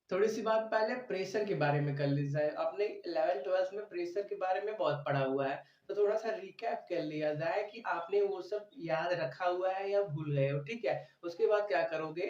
थोड़ी सी बात पहले प्रेशर के बारे में कर ली जाए। आपने 11th-12th में प्रेशर के बारे में बहुत पढ़ा हुआ है, तो थोड़ा सा रिकैप कर लिया जाए कि आपने वो सब याद रखा हुआ है या भूल गए हो, ठीक है? उसके बाद क्या करोगे,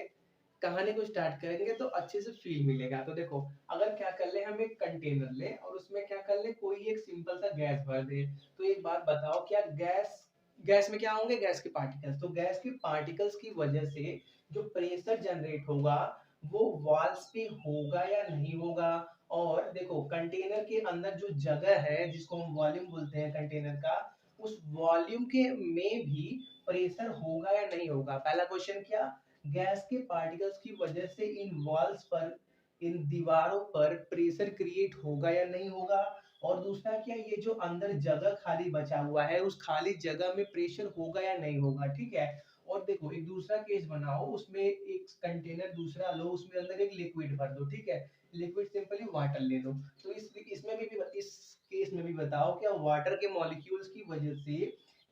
कहानी को स्टार्ट करेंगे तो अच्छे से फील मिलेगा। तो देखो, अगर क्या कर ले, हम एक कंटेनर लें और उसमें क्या कर ले, कोई एक सिंपल सा गैस भर दे। तो एक बात बताओ, क्या गैस गैस में क्या होंगे? गैस के पार्टिकल्स। तो गैस के पार्टिकल्स की वजह से जो प्रेशर जनरेट होगा वो वॉल्स पे होगा या नहीं होगा। और देखो, कंटेनर के अंदर जो जगह है जिसको हम वॉल्यूम बोलते हैं कंटेनर का, उस वॉल्यूम के में भी प्रेशर होगा या नहीं होगा। पहला क्वेश्चन क्या, गैस के पार्टिकल्स की वजह से इन वॉल्स पर, इन दीवारों पर प्रेशर क्रिएट होगा या नहीं होगा। और दूसरा क्या, ये जो अंदर जगह खाली बचा हुआ है उस खाली जगह में प्रेशर होगा या नहीं होगा, ठीक है। और देखो, एक दूसरा केस बनाओ, उसमें एक कंटेनर दूसरा लो, उसमें अंदर एक लिक्विड भर दो, ठीक है। लिक्विड सिंपली वाटर ले लो। तो इसमें भी इस केस में भी बताओ, क्या वाटर के मॉलिक्यूल्स की वजह से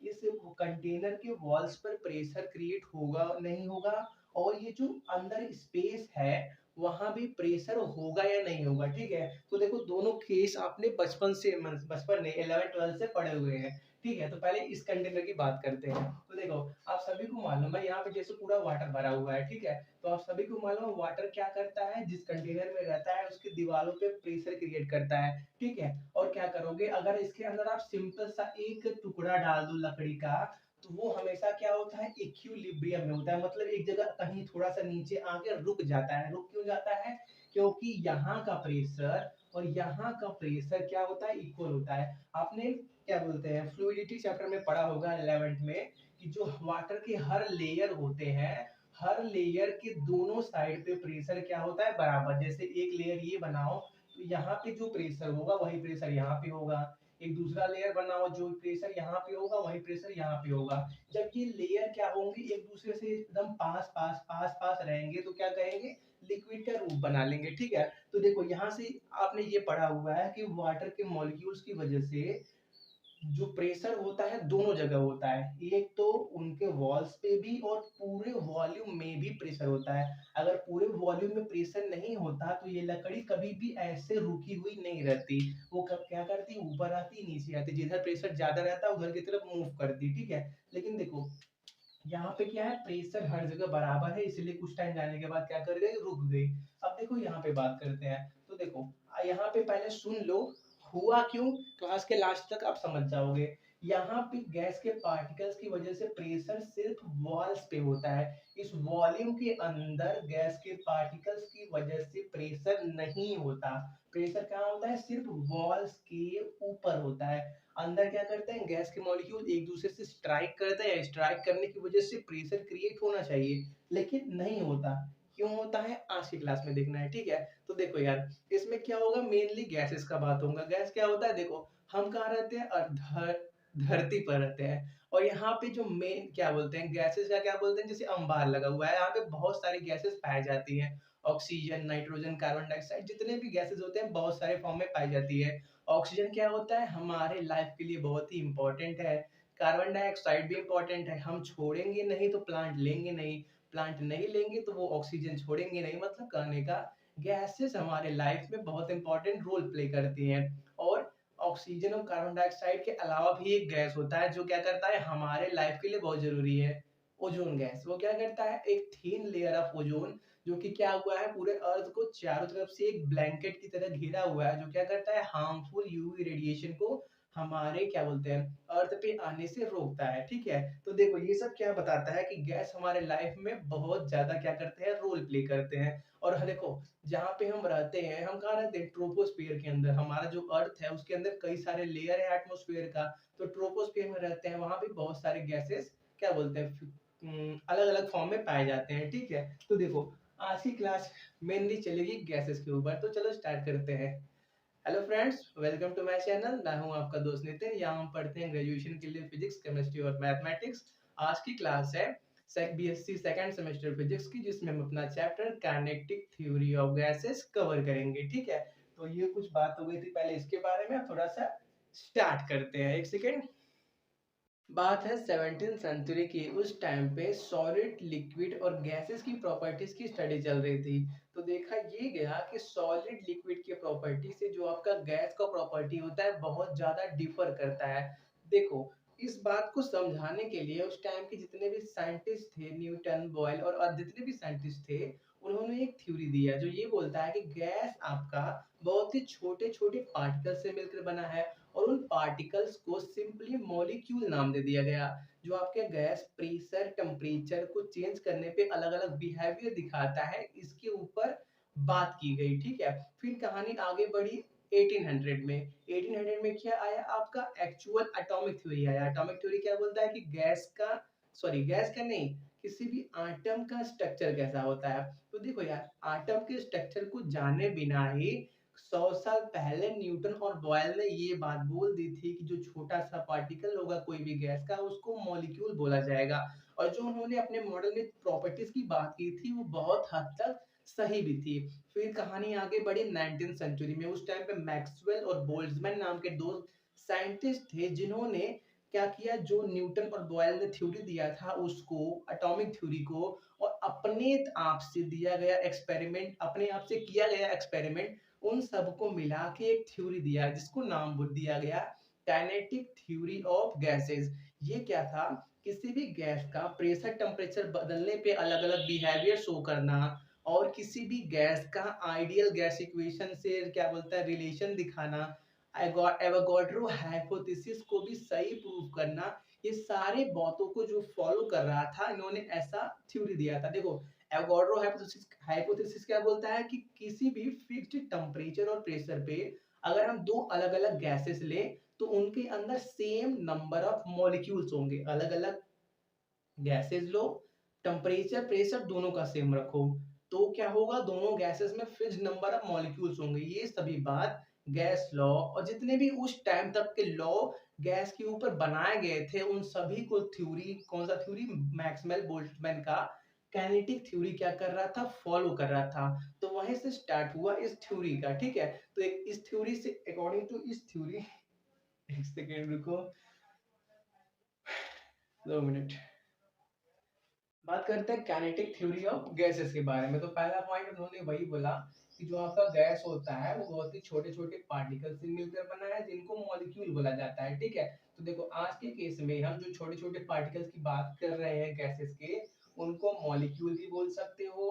इस कंटेनर के वॉल्स पर प्रेशर क्रिएट होगा नहीं होगा। और ये जो अंदर स्पेस है वहां भी प्रेशर होगा या नहीं होगा, ठीक है। तो देखो, दोनों केस आपने बचपन नहीं 11th-12th से पढ़े हुए हैं, ठीक है। तो पहले इस कंटेनर की बात करते हैं। तो देखो, आप सभी को मालूम है यहाँ पे जैसे पूरा वाटर भरा हुआ है, ठीक है। तो आप सभी को मालूम है वाटर क्या करता है, जिस कंटेनर में रहता है उसकी दीवारों पे प्रेशर क्रिएट करता है, ठीक है। और क्या करोगे, अगर इसके अंदर आप सिंपल सा एक टुकड़ा डाल दो लकड़ी का, तो वो हमेशा क्या होता है, इक्विलिब्रियम में होता है। मतलब एक जगह कहीं थोड़ा सा नीचे आके रुक जाता है। रुक क्यों जाता है? क्योंकि यहाँ का प्रेशर और यहाँ का प्रेशर क्या होता है, इक्वल होता है। आपने क्या बोलते हैं, फ्लूइडिटी चैप्टर में पढ़ा होगा 11th में, कि जो वाटर के हर लेयर होते हैं, हर लेयर के दोनों साइड पे प्रेशर क्या होता है, बराबर। जैसे एक लेयर ये बनाओ, तो यहाँ पे जो प्रेशर होगा वही प्रेशर यहाँ पे होगा। एक दूसरा लेयर बनाओ, जो प्रेशर यहाँ पे होगा वही प्रेशर यहाँ पे होगा। जब ये लेयर क्या होंगे, एक दूसरे से एकदम पास पास पास पास रहेंगे, तो क्या कहेंगे, लिक्विड का रूप बना लेंगे, ठीक है। तो देखो, यहाँ से आपने ये पढ़ा हुआ है कि वाटर के मॉलिक्यूल्स की वजह से जो प्रेशर होता है दोनों जगह होता है। एक तो उनके वॉल्स पे भी और पूरे वॉल्यूम में भी प्रेशर होता है। अगर पूरे वॉल्यूम में प्रेशर नहीं होता तो ये लकड़ी कभी भी ऐसे रुकी हुई नहीं रहती। वो क्या करती, ऊपर आती नीचे आती, जिधर प्रेशर ज्यादा रहता है उधर की तरफ मूव करती, ठीक है। लेकिन देखो, यहाँ पे क्या है, प्रेशर हर जगह बराबर है, इसलिए कुछ टाइम जाने के बाद क्या कर गई, रुक गई। अब देखो, यहाँ पे बात करते हैं। तो देखो, यहाँ पे पहले सुन लो हुआ क्यों, क्लास के लास्ट तक आप समझ जाओगे। यहाँ पे गैस के पार्टिकल्स की वजह से प्रेशर सिर्फ वॉल्स पे होता है। इस वॉल्यूम के अंदर गैस के पार्टिकल्स की वजह से प्रेशर नहीं होता। प्रेशर कहाँ होता है, सिर्फ वॉल्स के ऊपर होता है। अंदर क्या करते हैं, गैस के मॉलिक्यूल एक दूसरे से स्ट्राइक करते हैं, स्ट्राइक करने की वजह से प्रेशर क्रिएट होना चाहिए, लेकिन नहीं होता। क्यों होता है, आज की क्लास में देखना है, ठीक है। तो देखो यार, इसमें क्या होगा, मेनली गैसेस का बात होगा। गैस क्या होता है, देखो, हम कहाँ रहते हैं, धरती पर रहते हैं। और यहाँ पे जो मेन क्या बोलते हैं, गैसेस का क्या बोलते हैं, जैसे अंबार लगा हुआ है, यहाँ पे बहुत सारी गैसेस पाई जाती हैं। ऑक्सीजन, नाइट्रोजन, कार्बन डाइऑक्साइड, जितने भी गैसेस होते हैं बहुत सारे फॉर्म में पाई जाती है। ऑक्सीजन क्या होता है, हमारे लाइफ के लिए बहुत ही इंपॉर्टेंट है। कार्बन डाइऑक्साइड भी इंपॉर्टेंट है, हम छोड़ेंगे नहीं तो प्लांट लेंगे नहीं, प्लांट नहीं लेंगे तो वो ऑक्सीजन छोड़ेंगे नहीं। मतलब कहने का, गैसेस हमारे लाइफ में बहुत इंपॉर्टेंट रोल प्ले करती हैं। और ऑक्सीजन और कार्बन डाइऑक्साइड के अलावा भी एक गैस होता है जो क्या करता है, हमारे लाइफ के लिए बहुत जरूरी है, ओजोन गैस। वो क्या करता है, एक थीन लेयर ऑफ ओजोन, जो कि क्या हुआ है, पूरे अर्थ को चारों तरफ से एक ब्लैंकेट की तरह घेरा हुआ है, जो क्या करता है, हार्मफुल यूवी रेडिएशन को हमारे क्या बोलते हैं, अर्थ पे आने से रोकता है, ठीक है। तो देखो, ये सब क्या बताता है कि गैस हमारे लाइफ में बहुत ज्यादा क्या करते हैं, रोल प्ले करते हैं। और देखो, जहाँ पे हम रहते हैं, हम कहाँ रहते हैं, ट्रोपोस्फियर के अंदर। हमारा जो अर्थ है उसके अंदर कई सारे लेयर है एटमोस्फियर का। तो ट्रोपोस्फियर में रहते हैं, वहां भी बहुत सारे गैसेस क्या बोलते हैं, अलग अलग फॉर्म में पाए जाते हैं, ठीक है। तो देखो, आज की क्लास मेनली चलेगी गैसेस के ऊपर, तो चलो स्टार्ट करते हैं। Hello friends, welcome to my channel. मैं हूं आपका दोस्त नितिन। यहाँ हम पढ़ते हैं ग्रेजुएशन के लिए फिजिक्स, केमिस्ट्री और मैथमेटिक्स। आज की क्लास है बीएससी सेकंड सेमेस्टर फिजिक्स की, जिसमें हम अपना chapter kinetic theory of gases cover करेंगे, ठीक है। तो ये कुछ बात हो गई थी पहले इसके बारे में, अब थोड़ा सा स्टार्ट करते हैं। एक सेकेंड। बात है 17th सेंचुरी की। उस टाइम पे सॉलिड, लिक्विड और गैसेस की प्रॉपर्टीज की स्टडी चल रही थी। तो देखा ये गया कि सॉलिड लिक्विड के प्रॉपर्टी से जो आपका गैस का प्रॉपर्टी होता है बहुत ज़्यादा डिफर करता है। देखो, इस बात को समझाने के लिए उस टाइम के जितने भी साइंटिस्ट थे, न्यूटन, बॉयल और जितने भी साइंटिस्ट थे, उन्होंने एक थ्योरी दिया जो ये बोलता है कि गैस आपका बहुत ही छोटे-छोटे पार्टिकल से मिलकर बना है और उन पार्टिकल्स को सिंपली मॉलिक्यूल नाम दे दिया गया। जो आपके गैस प्रेशर, टेम्परेचर को चेंज करने पे अलग-अलग बिहेवियर दिखाता है, इसके ऊपर बात की गई, ठीक है? फिर कहानी आगे बढ़ी 1800 में। 1800 में क्या आया आपका एक्चुअल एटॉमिक थ्योरी आया। एटॉमिक थ्योरी क्या बोलता है कि गैस का नहीं, किसी भी एटम का स्ट्रक्चर कैसा होता है। तो देखो यार, एटम के स्ट्रक्चर को जाने बिना ही 100 साल पहले न्यूटन और बॉयल ने ये बात बोल दी थी कि जो छोटा-सा पार्टिकल होगा कोई भी गैस का उसको मॉलिक्यूल बोला जाएगा। और जो उन्होंने अपने मॉडल में प्रॉपर्टीज की बात की थी वो बहुत हद तक सही भी थी। फिर कहानी आगे बढ़ी 19th सेंचुरी में। उस टाइम पे मैक्सवेल और बोल्ट्जमैन नाम के 2 साइंटिस्ट थे जिन्होंने क्या किया, जो न्यूटन और बॉयल ने थ्योरी दिया था उसको, एटॉमिक थ्योरी को, और अपने आप से किया गया एक्सपेरिमेंट उन सबको मिला के एक थ्योरी दिया जिसको नाम दिया गया काइनेटिक थ्योरी ऑफ गैसेस। ये क्या था, किसी भी गैस का प्रेशर टेम्परेचर बदलने पे अलग अलग बिहेवियर शो करना और किसी भी गैस का आइडियल गैस इक्वेशन से क्या बोलता है रिलेशन दिखाना, एवोगाड्रो हाइपोथेसिस को भी सही प्रूव करना, ये सारे बातों को जो फॉलो कर रहा था इन्होंने ऐसा थ्योरी दिया था। देखो, एवोगाड्रो हाइपोथेसिस क्या बोलता है कि किसी भी फिक्स्ड टेम्परेचर और प्रेशर पे अगर हम दो अलग अलग गैसेस लें तो उनके अंदर सेम नंबर ऑफ मॉलिक्यूल्स होंगे। अलग अलग गैसेस लो, टेम्परेचर प्रेशर दोनों का सेम रखो, तो क्या होगा, दोनों गैसेस में फिक्स्ड नंबर ऑफ मॉलिक्यूल्स होंगे। ये सभी बात गैस लॉ और जितने भी उस टाइम तक के लॉ गैस के ऊपर बनाए गए थे उन सभी को थ्योरी, कौन सा थ्योरी, मैक्सवेल बोल्ट्जमैन का काइनेटिक थ्योरी क्या कर रहा था, फॉलो कर रहा था। तो वहीं से स्टार्ट हुआ इस थ्योरी का, ठीक है? तो एक इस थ्योरी से अकॉर्डिंग टू इस थ्योरी, एक सेकेंड रुको, 2 मिनट। बात करते हैं काइनेटिक थ्योरी ऑफ गैसेस के बारे में। तो पहला पॉइंट उन्होंने वही बोला कि जो आपका गैस होता है वो बहुत ही छोटे-छोटे पार्टिकल से मिलकर बना है जिनको मॉलिक्यूल बोला जाता है, ठीक है? तो देखो, आज के केस में हम जो छोटे-छोटे पार्टिकल्स की बात कर रहे हैं गैसेस के, उनको मॉलिक्यूल भी बोल सकते हो,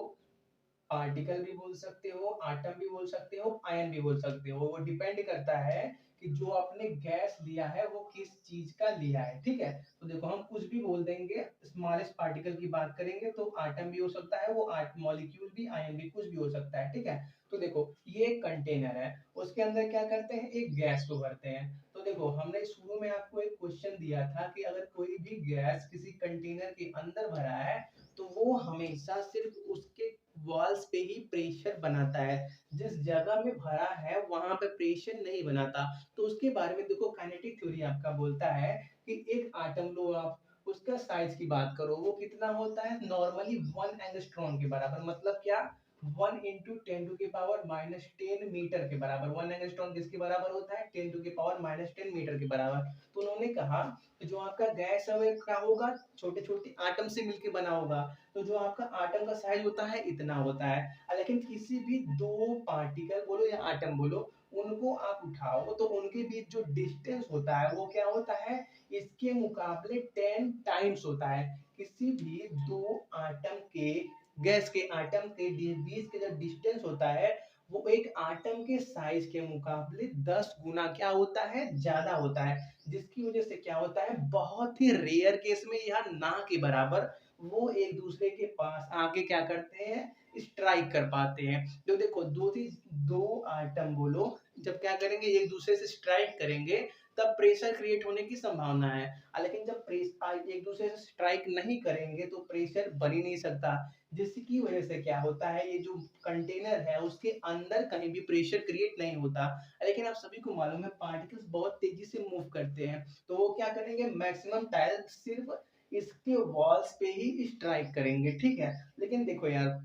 पार्टिकल भी बोल सकते हो, आटम भी बोल सकते हो, आयन भी बोल सकते हो। वो डिपेंड करता है कि जो आपने गैस लिया है वो किस चीज का लिया है, ठीक है? तो देखो, हम कुछ भी बोल देंगे, स्मॉलेस्ट पार्टिकल की बात करेंगे तो आटम भी हो सकता है, वो मॉलिक्यूल भी, आयन भी, कुछ भी हो सकता है, ठीक है? तो देखो, ये एक कंटेनर है, उसके अंदर क्या करते हैं, एक गैस को भरते हैं। तो देखो, हमने शुरू में आपको एक क्वेश्चन दिया था कि अगर कोई भी गैस किसी कंटेनर के अंदर भरा है तो वो हमेशा सिर्फ उसके वॉल्स पे ही प्रेशर बनाता है, जिस जगह में भरा है वहां पे प्रेशर नहीं बनाता। तो उसके बारे में देखो, काइनेटिक थ्योरी आपका बोलता है कि एक आटम लो आप, उसका साइज की बात करो, वो कितना होता है, नॉर्मली 1 एंगस्ट्रॉन के बराबर। मतलब क्या, 1 × 10⁻⁻10 मीटर के बराबर। 1 एंगस्ट्रॉन किसके बराबर होता है, 10⁻⁻10 मीटर के बराबर। तो उन्होंने कहा कि जो आपका गैस है वो क्या होगा, छोटे छोटे आटम से मिलकर बना होगा। तो जो आपका आटम का साइज होता है इतना होता है। लेकिन किसी भी दो पार्टिकल बोलो या आटम बोलो, उनको आप उठाओ तो उनके बीच जो डिस्टेंस होता है वो क्या होता है, इसके मुकाबले 10 टाइम्स होता है। किसी भी दो आटम के, गैस के आटम के बीच के जो डिस्टेंस होता है वो एक आटम के साइज के मुकाबले 10 गुना क्या होता है, ज्यादा होता है। जिसकी वजह से क्या होता है, बहुत ही रेयर केस में या ना के बराबर वो एक दूसरे के पास आके क्या करते हैं, स्ट्राइक कर पाते हैं। तो देखो, दो आइटम बोलो, जब क्या करेंगे, एक दूसरे से स्ट्राइक करेंगे तब प्रेशर क्रिएट होने की संभावना है। लेकिन जब एक दूसरे से स्ट्राइक नहीं करेंगे तो प्रेशर बन ही नहीं सकता। जिसकी वजह से क्या होता है, ये जो कंटेनर है उसके अंदर कहीं भी प्रेशर क्रिएट नहीं होता। लेकिन आप सभी को मालूम है पार्टिकल्स बहुत तेजी से मूव करते हैं, तो वो क्या करेंगे, मैक्सिमम टाइम सिर्फ इसके वॉल्स पे ही स्ट्राइक करेंगे, ठीक है? लेकिन देखो यार,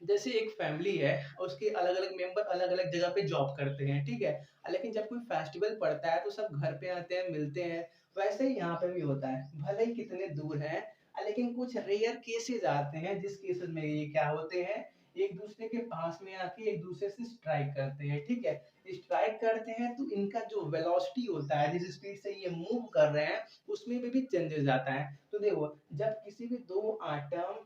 जैसे एक फैमिली है, उसके अलग अलग मेंबर अलग अलग जगह पे जॉब करते हैं, ठीक है? लेकिन जब कोई फेस्टिवल पड़ता है तो सब घर पे आते हैं, मिलते हैं। वैसे ही यहाँ पे भी होता है, भले ही कितने दूर हैं, लेकिन कुछ रेयर केसेस आते हैं जिस केसेस में ये क्या होते हैं, एक दूसरे के पास में आके एक दूसरे से स्ट्राइक करते हैं, ठीक है। स्ट्राइक करते हैं तो इनका जो वेलोसिटी होता है, जिस स्पीड से ये मूव कर रहे हैं, उसमें भी चेंजेस आता है। तो देखो, जब किसी भी दो आटम,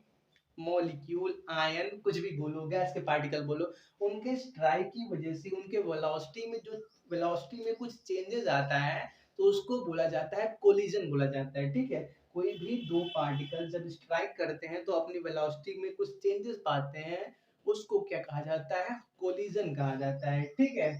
मॉलिक्यूल, आयन, कुछ भी बोलो, गैस के पार्टिकल बोलो, उनके स्ट्राइक की वजह से उनके वेलोसिटी में कुछ चेंजेस आता है, तो उसको बोला जाता है कोलिजन बोला जाता है, ठीक है। कोई भी दो पार्टिकल जब स्ट्राइक करते हैं तो अपनी वेलोसिटी में कुछ चेंजेस पाते हैं, उसको क्या कहा जाता है? कोलिजन कहा जाता है, ठीक है।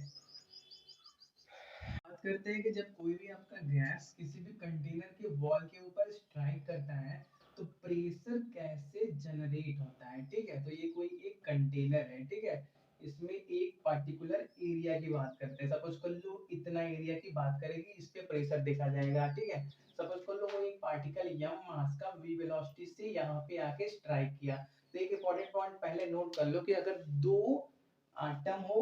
बात करते हैं कि जब कोई भी आपका गैस किसी भी कंटेनर के वॉल के ऊपर स्ट्राइक करता है, तो प्रेशर कैसे जनरेट होता है, ठीक है। तो ये कोई एक कंटेनर है, ठीक है। इसमें एक पर्टिकुलर एरिया की बात करते हैं, सपोज कर लो इतना एरिया की बात करेगी, इस पे प्रेशर देखा जाएगा, ठीक है। सपोज कर लो वो एक पार्टिकल यम मास का v वेलोसिटी से यहाँ पे आके स्ट्राइक किया। तो एक इंपॉर्टेंट पॉइंट पहले नोट कर लो कि अगर दो आटम हो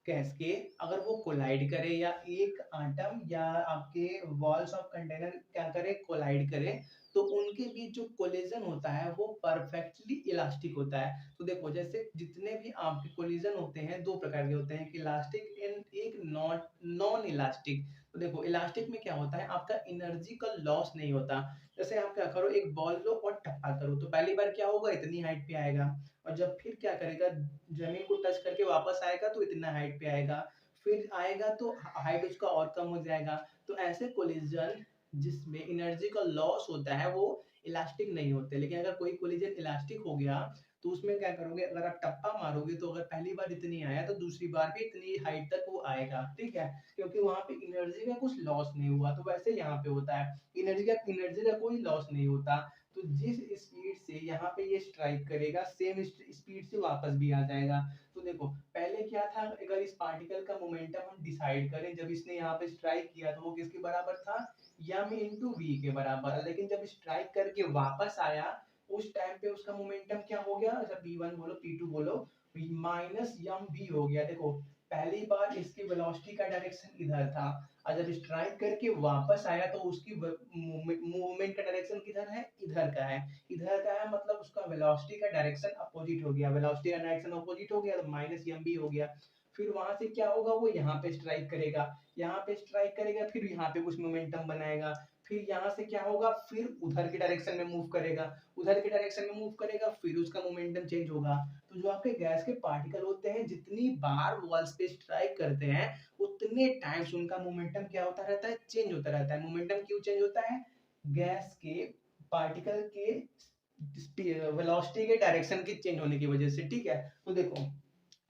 गैस के, अगर वो कोलाइड करे, या एक आटम या आपके वॉल्स ऑफ कंटेनर क्या करे, कोलाइड करे, तो उनके बीच जो कोलिजन होता है वो परफेक्टली इलास्टिक होता है। तो देखो, जैसे जितने भी आपके कोलिजन होते हैं दो प्रकार के होते हैं, एक इलास्टिक एंड एक नॉन नॉन इलास्टिक। तो देखो, इलास्टिक में क्या होता है, आपका एनर्जी का लॉस नहीं होता। जैसे आप क्या करो, एक बॉल लो और टप्पा करो, तो पहली बार क्या होगा, इतनी हाइट पे आएगा, और जब फिर क्या करेगा, जमीन को टच करके वापस आएगा तो इतना हाइट पे आएगा, फिर आएगा तो हाइट उसका और कम हो जाएगा। तो ऐसे कोलिजन जिसमें एनर्जी का लॉस होता है वो इलास्टिक नहीं होते। लेकिन अगर कोई कोलिजन इलास्टिक हो गया, तो उसमें क्या करोगे, अगर आप टप्पा मारोगे तो अगर पहली बार इतनी आया तो दूसरी बार भी इतनी हाइट तक वो आएगा, ठीक है। क्योंकि वहां पे एनर्जी का कुछ लॉस नहीं हुआ। तो वैसे यहाँ पे होता है, एनर्जी का कोई लॉस नहीं होता। तो जिस स्पीड से यहाँ पे ये स्ट्राइक करेगा, सेम स्पीड से वापस भी आ जाएगा। तो देखो, पहले क्या था, अगर इस पार्टिकल का मोमेंटम हम डिसाइड करें, जब इसने यहाँ पे स्ट्राइक किया तो वो किसके बराबर था, यम इंटू वी के बराबर। लेकिन जब स्ट्राइक करके वापस आया, उस टाइम पे उसका मोमेंटम क्या हो गया, जब P1 बोलो P2 बोलो, माइनस यम वी हो गया। देखो, पहली बार इसकी वेलोसिटी का डायरेक्शन इधर था, और जब स्ट्राइक करके वापस आया तो उसकी मूवमेंट का डायरेक्शन किधर है, इधर का है। इधर का है मतलब उसका वेलोसिटी का डायरेक्शन अपोजिट हो गया, वेलोसिटी का डायरेक्शन अपोजिट हो गया तो माइनस एम बी हो गया। फिर वहां से क्या होगा, वो यहाँ पे स्ट्राइक करेगा, यहाँ पे स्ट्राइक करेगा, फिर यहाँ पे कुछ मोमेंटम बनाएगा, फिर यहाँ से क्या होगा, फिर उधर के डायरेक्शन में मूव करेगा, उधर के डायरेक्शन में मूव करेगा, फिर उसका मोमेंटम चेंज होगा। तो जो आपके गैस के पार्टिकल होते हैं, जितनी बार वॉल्स पे स्ट्राइक करते हैं, उतने टाइम्स उनका मोमेंटम क्या होता रहता है, चेंज होता रहता है। मोमेंटम क्यों चेंज होता है, गैस के पार्टिकल के वेलोसिटी के डायरेक्शन के चेंज होने की वजह से, ठीक है। तो देखो,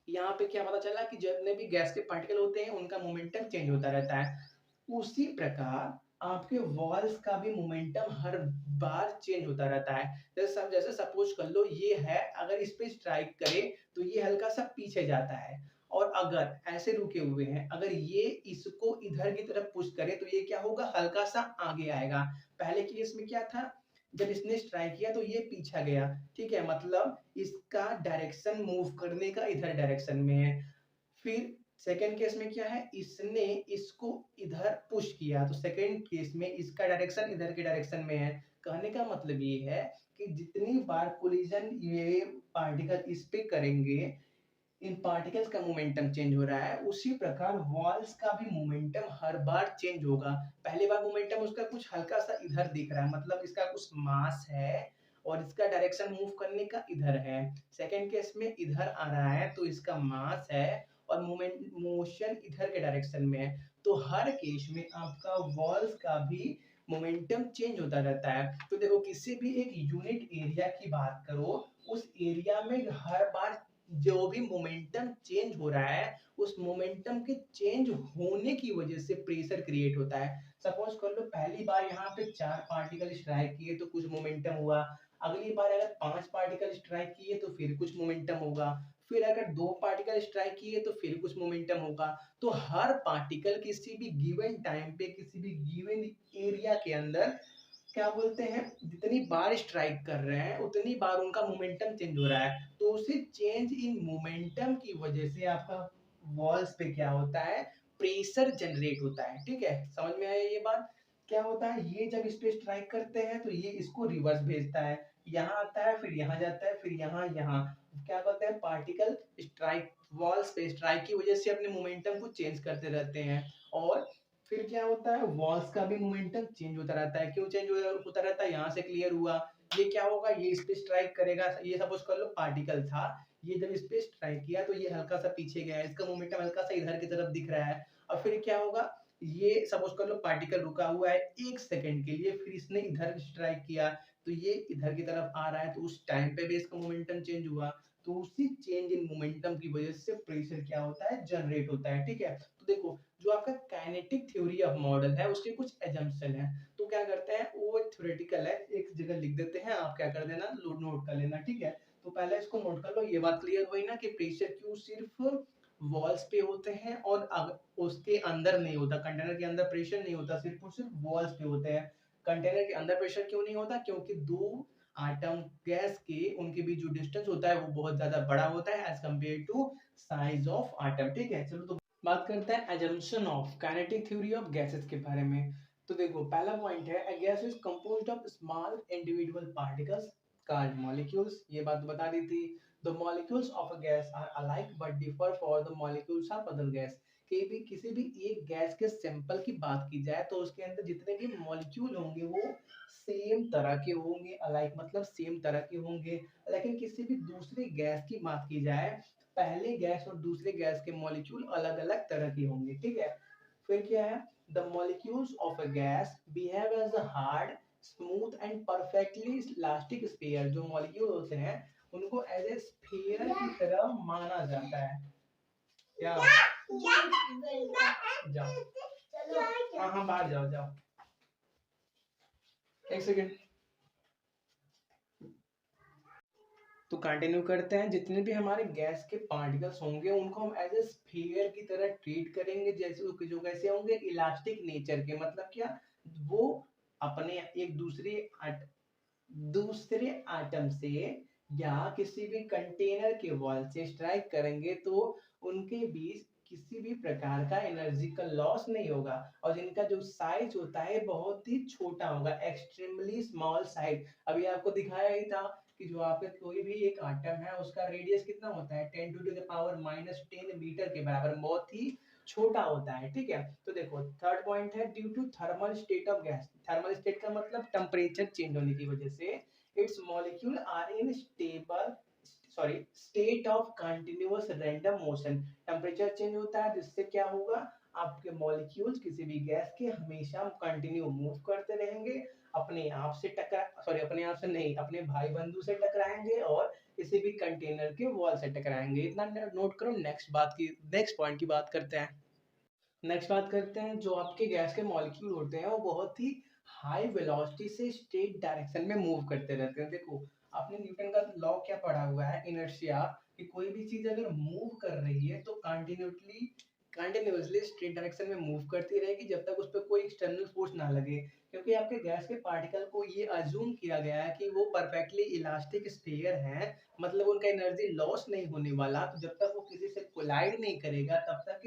यहाँ पे क्या पता चला कि जितने भी गैस के पार्टिकल होते हैं उनका मोमेंटम चेंज होता रहता है। उसी प्रकार आपके वॉल्स का भी मोमेंटम हर बार चेंज होता रहता है। जैसे सपोज कर लो ये है, अगर इस पे स्ट्राइक करे तो ये हल्का सा पीछे जाता है, और अगर ऐसे रुके हुए हैं, अगर ये इसको इधर की तरफ पुश करे तो ये क्या होगा, हल्का सा आगे आएगा। पहले केस में क्या था, जब इसने स्ट्राइक किया तो ये पीछा गया, ठीक है, मतलब इसका डायरेक्शन मूव करने का इधर डायरेक्शन में है। फिर सेकंड केस में क्या है, इसने इसको इधर पुश किया, तो सेकंड केस में इसका डायरेक्शन इधर के डायरेक्शन में है। कहने का मतलब ये है कि जितनी बार कोलिजन ये पार्टिकल इस पे करेंगे, इन पार्टिकल्स का मोमेंटम चेंज हो रहा है, उसी प्रकार वॉल्स का भी मोमेंटम हर बार चेंज होगा। पहली बार मोमेंटम उसका कुछ हल्का सा इधर दिख रहा है, मतलब इसका कुछ मास है और इसका डायरेक्शन मूव करने का इधर है। सेकंड केस में इधर आ रहा है तो इसका मास है और मोशन इधर के डायरेक्शन में है। तो हर केस में आपका वॉल्स का भी मोमेंटम चेंज होता रहता है। तो देखो, किसी भी एक यूनिट एरिया की बात करो, उस एरिया में हर बार जो भी मोमेंटम चेंज हो रहा है, उस मोमेंटम के चेंज होने की वजह से प्रेशर क्रिएट होता है। सपोज कर लो पहली बार यहाँ पे 4 पार्टिकल स्ट्राइक किए तो कुछ मोमेंटम हुआ, अगली बार अगर 5 पार्टिकल स्ट्राइक किए तो फिर कुछ मोमेंटम होगा, फिर अगर 2 पार्टिकल स्ट्राइक किए तो फिर कुछ मोमेंटम होगा। तो हर पार्टिकल किसी भी गिवन टाइम पे, किसी भी गिवन एरिया के अंदर क्या बोलते हैं, जितनी बार स्ट्राइक कर रहे हैं उतनी बार उनका मोमेंटम चेंज हो रहा है। तो उसी चेंज इन मोमेंटम की वजह से आपका वॉल्स पे क्या होता है, प्रेशर जनरेट होता है, ठीक है। समझ में आया ये बात, क्या होता है, ये जब इस पे स्ट्राइक करते हैं तो ये इसको रिवर्स भेजता है, यहाँ आता है, फिर यहाँ जाता है, फिर यहाँ यहाँ, क्या कहते हैं, पार्टिकल स्ट्राइक वॉल्स पे स्ट्राइक की वजह से अपने मोमेंटम को चेंज करते रहते हैं। और फिर क्या होता है, वॉल्स का भी मोमेंटम चेंज होता रहता है। क्यों चेंज होता रहता है, यहाँ से क्लियर हुआ। ये क्या होगा, ये इस पे स्ट्राइक करेगा, ये सपोज कर लो पार्टिकल था, ये जब इस पे स्ट्राइक किया तो ये हल्का सा पीछे गया, इसका मोमेंटम हल्का सा इधर की तरफ दिख रहा है। और फिर क्या होगा, ये सपोज कर लो पार्टिकल रुका हुआ है 1 सेकंड के लिए, फिर इसने इधर स्ट्राइक किया तो ये इधर की तरफ आ रहा है, तो उस टाइम पे भी इसका मोमेंटम चेंज हुआ। तो उसी चेंज इन मोमेंटम की वजह से प्रेशर क्या होता है, जनरेट होता है। ठीक है, तो देखो जो आपका काइनेटिक थ्योरी ऑफ मॉडल है उसके कुछ एजम्पशन है। तो क्या करते हैं, वो थ्योरेटिकल है, एक जगह लिख देते हैं, आप क्या कर देना, नोट कर लेना। ठीक है, तो पहले इसको नोट कर लो। ये बात क्लियर हुई ना कि प्रेशर क्यों सिर्फ वॉल्स पे होते हैं और उसके अंदर नहीं होता, कंटेनर के अंदर प्रेशर नहीं होता, सिर्फ और सिर्फ वॉल्स पे होते हैं। कंटेनर के अंदर प्रेशर क्यों नहीं होता, क्योंकि दो आटम गैस के उनके बीच जो डिस्टेंस होता है वो बहुत ज्यादा बड़ा होता है as compare to size of atom. ठीक है, चलो तो बात करते हैं assumption of kinetic theory of gases के बारे में। तो देखो पहला पॉइंट है, a gas is composed of small individual particles called molecules। ये बात बता दी थी। The molecules of a gas are alike but differ for the molecules of other gas। कि भी किसी भी एक गैस के सैंपल की बात की जाए तो उसके अंदर जितने भी मॉलिक्यूल होंगे वो सेम तरह के होंगे, अलाइक मतलब सेम तरह के होंगे। लेकिन किसी भी दूसरी गैस की बात की जाए, पहले गैस और दूसरे गैस के मॉलिक्यूल अलग अलग तरह के होंगे। ठीक है, फिर क्या है, the molecules of a gas behave as a hard smooth and perfectly elastic sphere. जो मॉलिक्यूल होते हैं उनको एज ए स्फीयर की तरह माना जाता है। क्या जाओ, हाँ हाँ बाहर जाओ जाओ, एक सेकेंड। तो कंटिन्यू करते हैं, जितने भी हमारे गैस के पार्टिकल्स होंगे उनको हम एज ए स्फीयर की तरह ट्रीट करेंगे, जैसे जो कैसे होंगे, इलास्टिक नेचर के। मतलब क्या, वो अपने एक दूसरे आटम से या किसी भी कंटेनर के वॉल से स्ट्राइक करेंगे तो उनके बीच किसी भी प्रकार का एनर्जी का लॉस नहीं होगा। और जिनका जो साइज होता है बहुत ही छोटा होगा, एक्सट्रीमली स्मॉल साइज। अभी आपको दिखाया ही था कि जो आपका कोई भी एक आटम है उसका रेडियस कितना होता है, 10⁻⁻10 मीटर के बराबर, बहुत ही छोटा होता है। ठीक है, तो देखो थर्ड पॉइंट है, due to thermal state of gas. Thermal state का मतलब टेम्परेचर चेंज होने की वजह से its molecule are in stable state of continuous random motion. Temperature change होता है जिससे क्या होगा, आपके मॉलिक्यूल्स किसी भी गैस के हमेशा कंटिन्यू मूव करते रहेंगे, अपने आप से अपने आप से नहीं, अपने भाई बंधु से टकराएंगे और किसी भी कंटेनर के वॉल से टकराएंगे। इतना नोट करो। नेक्स्ट पॉइंट की बात करते हैं। नेक्स्ट बात करते हैं, जो आपके गैस के मॉलिक्यूल होते हैं वो बहुत ही हाई वेलोसिटी से स्ट्रेट डायरेक्शन में मूव करते रहते हैं। देखो आपने न्यूटन का लॉ क्या पढ़ा हुआ है, इनर्शिया, कि कोई भी चीज अगर मूव कर रही है तो कंटिन्यूअसली स्ट्रेट डायरेक्शन में मूव करती रहेगी जब तक उस पर कोई एक्सटर्नल फोर्स ना लगे। क्योंकि आपके गैस के पार्टिकल को ये अज्यूम किया गया है कि वो परफेक्टली इलास्टिक स्फीयर हैं, मतलब उनका एनर्जी लॉस नहीं होने वाला। तो जब तक वो किसी से कोलाइड नहीं करेगा तब तक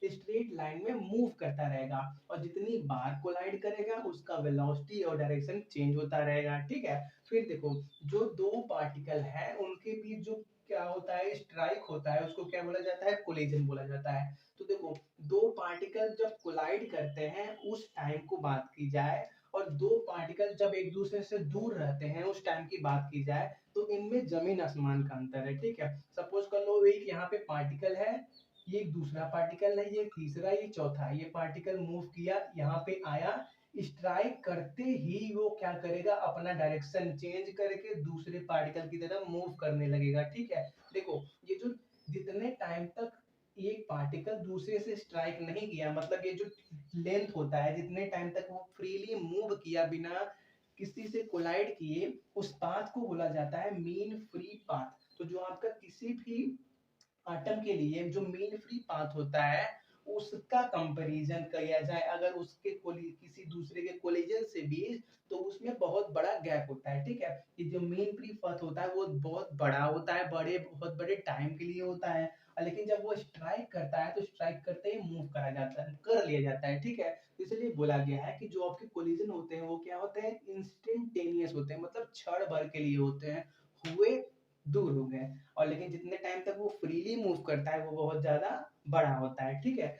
स्ट्रेट लाइन में मूव करता रहेगा, और जितनी बार कोलाइड करेगा उसका वेलोसिटी और डायरेक्शन चेंज होता रहेगा। ठीक है, फिर देखो जो दो पार्टिकल है उनके बीच जो क्या होता है, स्ट्राइक होता है, उसको क्या बोला जाता है, कोलिजन बोला जाता है। तो देखो दो पार्टिकल जब कोलाइड करते हैं उस टाइम को बात की जाए, और दो पार्टिकल जब एक दूसरे से दूर रहते हैं उस टाइम की बात की जाए, तो इनमें जमीन आसमान का अंतर है। ठीक है, सपोज कर लो एक यहाँ पे पार्टिकल है, ये एक दूसरा पार्टिकल है, ये तीसरा, ये चौथा, ये पार्टिकल मूव किया, यहाँ पे आया, स्ट्राइक करते ही वो क्या करेगा, अपना डायरेक्शन चेंज करके दूसरे पार्टिकल की तरफ मूव करने लगेगा। ठीक है, देखो ये जो जितने टाइम तक एक पार्टिकल दूसरे से स्ट्राइक नहीं किया, मतलब ये जो लेंथ होता है, जितने टाइम तक वो फ्रीली मूव किया बिना किसी से कोलाइड किए, उस पाथ को बोला जाता है मीन फ्री पाथ। तो जो आपका किसी भी आटम के लिए जो मीन फ्री पाथ होता है उसका कंपैरिजन किया जाए अगर उसके किसी दूसरे के कोलिजन से भी, तो उसमें बहुत बड़ा गैप होता है। ठीक है, ये जो मीन फ्री पाथ होता है वो बहुत बड़ा होता है, बहुत बड़े टाइम के लिए होता है। लेकिन जब वो स्ट्राइक करता है तो स्ट्राइक करते ही मूव करा जाता है, कर लिया जाता है। ठीक है, तो इसलिए बोला गया है कि जो आपके कोलिजन होते हैं वो क्या होते हैं, इंस्टेंटेनियस होते हैं, मतलब क्षण भर के लिए होते हैं, हुए दूर हो गए, और लेकिन जितने टाइम तक वो फ्रीली मूव करता है वो बहुत ज़्यादा बड़ा होता है, ठीक है।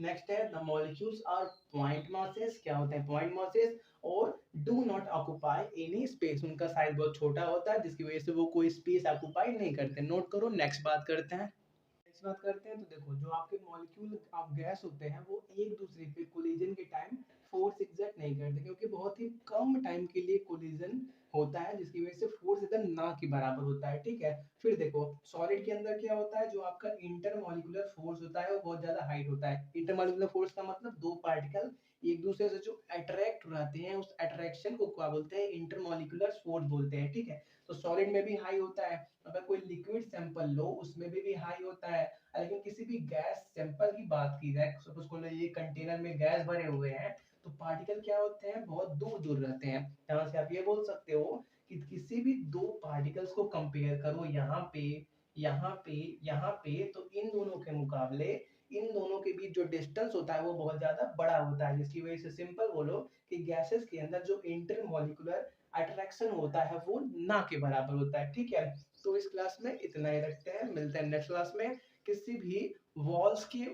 नेक्स्ट है the molecules are point masses. क्या होते हैं पॉइंट मासेस? और do not occupy any space, उनका साइज बहुत छोटा होता है जिसकी वजह से वो कोई स्पेस ऑक्यूपाई नहीं करते। नोट करो। नेक्स्ट बात करते हैं। नेक्स्ट बात करते हैं, तो देखो जो आपके मॉलिक्यूल आप गैस होते हैं वो एक दूसरे पे कोलिजन के टाइम फोर्स एग्जर्ट नहीं करते, क्योंकि बहुत ही कम टाइम के लिए कोलिजन होता है जिसकी वजह से फोर्स एकदम ना के बराबर होता है, ठीक है। फिर देखो सॉलिड के अंदर क्या होता है, जो आपका इंटरमॉलिक्यूलर फोर्स होता है वो बहुत ज्यादा हाइट होता है। इंटरमॉलिक्यूलर फोर्स का मतलब दो पार्टिकल एक दूसरे से जो अट्रैक्ट रहते हैं उस अट्रैक्शन को क्या बोलते हैं, इंटरमॉलिक्यूलर फोर्स बोलते हैं, ठीक है। तो सॉलिड में भी हाई होता है, अगर कोई लिक्विड सैंपल लो उसमें भी हाई होता है। लेकिन किसी भी गैस सैंपल की बात की जाए, सपोज को ये कंटेनर में गैस भरे हुए हैं, तो पार्टिकल क्या होते हैं, बहुत दूर दूर रहते हैं। यहाँ से आप ये बोल सकते हो कि किसी भी दो पार्टिकल्स को कंपेयर करो, यहाँ पे यहाँ पे यहाँ पे, तो इन दोनों के मुकाबले इन दोनों के बीच जो डिस्टेंस होता है वो बहुत ज्यादा बड़ा होता है, जिसकी वजह से सिंपल बोलो कि गैसेस के अंदर जो इंटरमॉलिक्यूलर अट्रैक्शन होता है वो ना के बराबर होता है, ठीक है। तो इस क्लास में इतना ही रखते हैं, मिलते हैं नेक्स्ट क्लास में। किसी भी वॉल्स के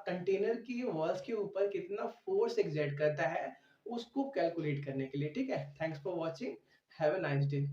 कंटेनर की वॉल्स के ऊपर कितना फोर्स एग्जर्ट करता है उसको कैलकुलेट करने के लिए, ठीक है। Thanks for watching, have a nice day.